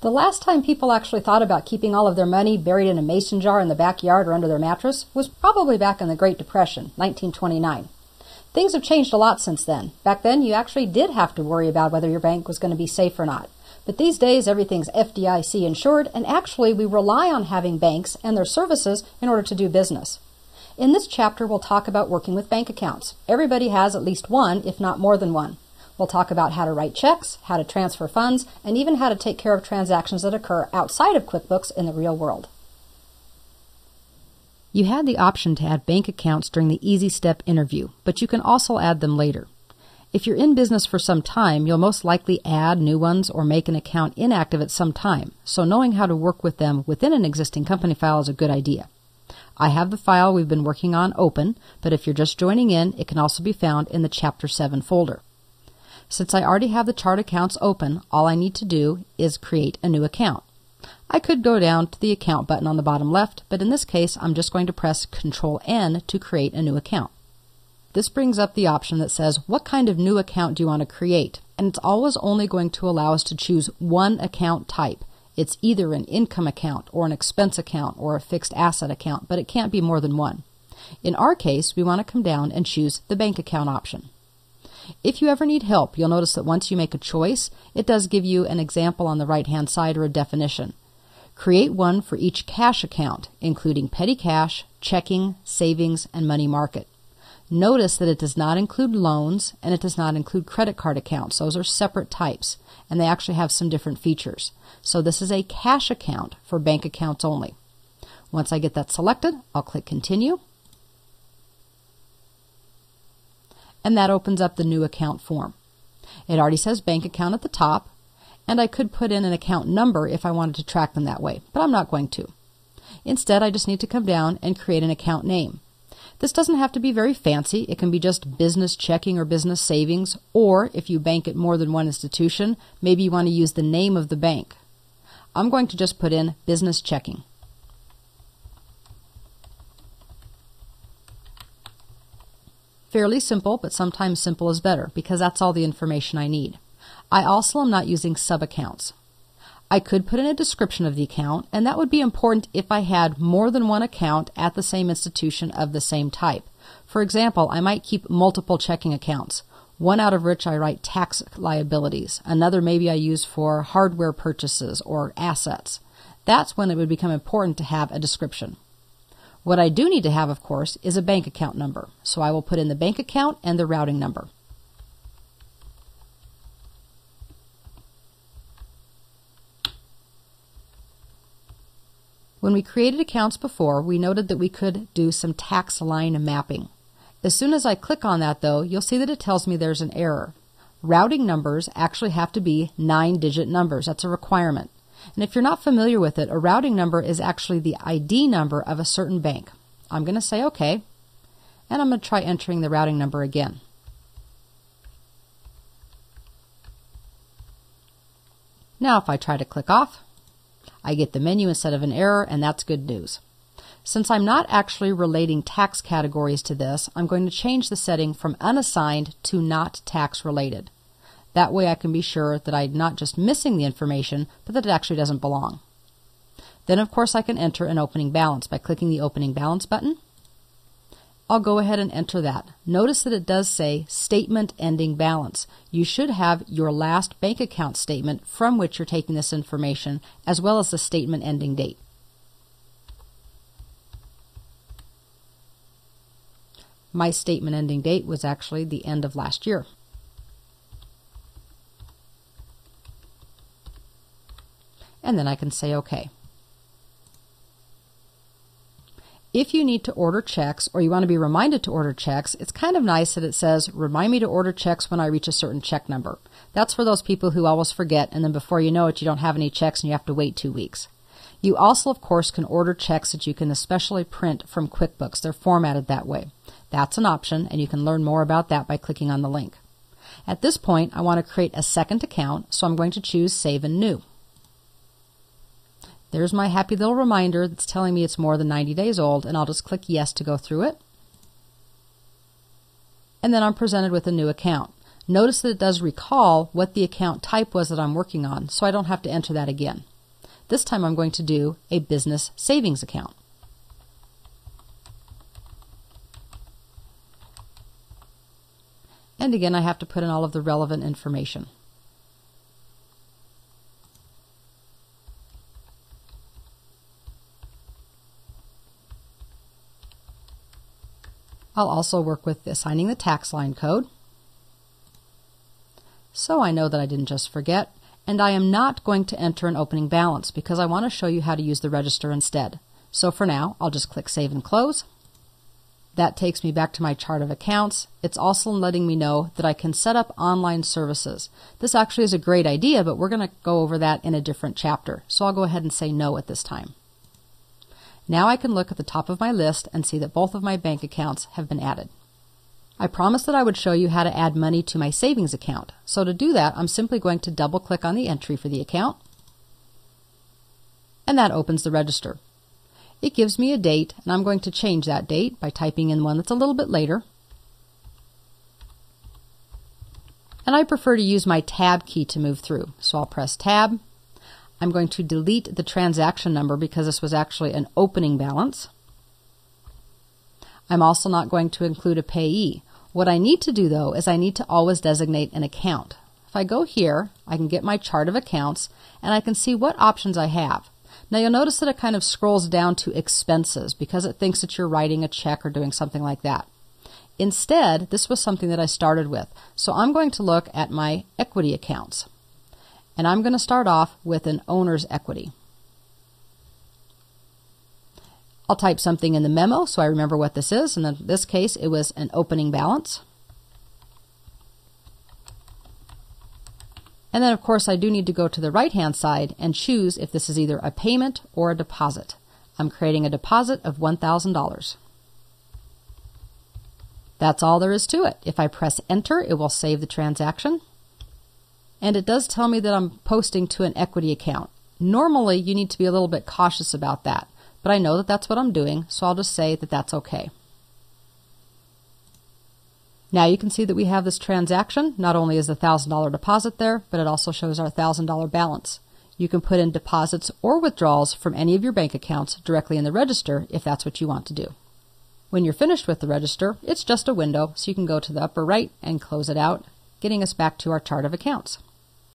The last time people actually thought about keeping all of their money buried in a mason jar in the backyard or under their mattress was probably back in the Great Depression, 1929. Things have changed a lot since then. Back then, you actually did have to worry about whether your bank was going to be safe or not. But these days, everything's FDIC insured, and actually we rely on having banks and their services in order to do business. In this chapter, we'll talk about working with bank accounts. Everybody has at least one, if not more than one. We'll talk about how to write checks, how to transfer funds, and even how to take care of transactions that occur outside of QuickBooks in the real world. You had the option to add bank accounts during the Easy Step interview, but you can also add them later. If you're in business for some time, you'll most likely add new ones or make an account inactive at some time, so knowing how to work with them within an existing company file is a good idea. I have the file we've been working on open, but if you're just joining in, it can also be found in the Chapter 7 folder. Since I already have the chart accounts open, all I need to do is create a new account. I could go down to the account button on the bottom left, but in this case, I'm just going to press Control-N to create a new account. This brings up the option that says, what kind of new account do you want to create? And it's always only going to allow us to choose one account type. It's either an income account or an expense account or a fixed asset account, but it can't be more than one. In our case, we want to come down and choose the bank account option. If you ever need help, you'll notice that once you make a choice, it does give you an example on the right-hand side or a definition. Create one for each cash account, including petty cash, checking, savings, and money market. Notice that it does not include loans and it does not include credit card accounts. Those are separate types, and they actually have some different features. So this is a cash account for bank accounts only. Once I get that selected, I'll click Continue. And that opens up the new account form. It already says bank account at the top, and I could put in an account number if I wanted to track them that way, but I'm not going to. Instead, I just need to come down and create an account name. This doesn't have to be very fancy. It can be just business checking or business savings, or if you bank at more than one institution, maybe you want to use the name of the bank. I'm going to just put in business checking. Fairly simple, but sometimes simple is better because that's all the information I need. I also am not using sub-accounts. I could put in a description of the account, and that would be important if I had more than one account at the same institution of the same type. For example, I might keep multiple checking accounts, one out of which I write tax liabilities, another maybe I use for hardware purchases or assets. That's when it would become important to have a description. What I do need to have, of course, is a bank account number. So I will put in the bank account and the routing number. When we created accounts before, we noted that we could do some tax line mapping. As soon as I click on that, though, you'll see that it tells me there's an error. Routing numbers actually have to be 9-digit numbers. That's a requirement. And if you're not familiar with it, a routing number is actually the ID number of a certain bank. I'm going to say OK, and I'm going to try entering the routing number again. Now if I try to click off, I get the menu instead of an error, and that's good news. Since I'm not actually relating tax categories to this, I'm going to change the setting from unassigned to not tax related. That way I can be sure that I'm not just missing the information, but that it actually doesn't belong. Then of course I can enter an opening balance by clicking the opening balance button. I'll go ahead and enter that. Notice that it does say statement ending balance. You should have your last bank account statement from which you're taking this information, as well as the statement ending date. My statement ending date was actually the end of last year. And then I can say OK. If you need to order checks or you want to be reminded to order checks, it's kind of nice that it says, remind me to order checks when I reach a certain check number. That's for those people who always forget, and then before you know it, you don't have any checks and you have to wait 2 weeks. You also, of course, can order checks that you can especially print from QuickBooks. They're formatted that way. That's an option, and you can learn more about that by clicking on the link. At this point, I want to create a second account, so I'm going to choose Save and New. There's my happy little reminder that's telling me it's more than 90 days old, and I'll just click Yes to go through it. And then I'm presented with a new account. Notice that it does recall what the account type was that I'm working on, so I don't have to enter that again. This time I'm going to do a business savings account. And again, I have to put in all of the relevant information. I'll also work with assigning the tax line code, so I know that I didn't just forget, and I am not going to enter an opening balance because I want to show you how to use the register instead. So for now, I'll just click Save and Close. That takes me back to my chart of accounts. It's also letting me know that I can set up online services. This actually is a great idea, but we're going to go over that in a different chapter, so I'll go ahead and say no at this time. Now I can look at the top of my list and see that both of my bank accounts have been added. I promised that I would show you how to add money to my savings account. So to do that, I'm simply going to double-click on the entry for the account, and that opens the register. It gives me a date, and I'm going to change that date by typing in one that's a little bit later. And I prefer to use my Tab key to move through, so I'll press Tab. I'm going to delete the transaction number because this was actually an opening balance. I'm also not going to include a payee. What I need to do, though, is I need to always designate an account. If I go here, I can get my chart of accounts, and I can see what options I have. Now you'll notice that it kind of scrolls down to expenses because it thinks that you're writing a check or doing something like that. Instead, this was something that I started with. So I'm going to look at my equity accounts. And I'm going to start off with an owner's equity. I'll type something in the memo so I remember what this is, and in this case it was an opening balance. And then of course I do need to go to the right hand side and choose if this is either a payment or a deposit. I'm creating a deposit of $1,000. That's all there is to it. If I press enter, it will save the transaction. And it does tell me that I'm posting to an equity account. Normally, you need to be a little bit cautious about that, but I know that that's what I'm doing, so I'll just say that that's okay. Now you can see that we have this transaction. Not only is the $1,000 deposit there, but it also shows our $1,000 balance. You can put in deposits or withdrawals from any of your bank accounts directly in the register if that's what you want to do. When you're finished with the register, it's just a window, so you can go to the upper right and close it out, getting us back to our chart of accounts.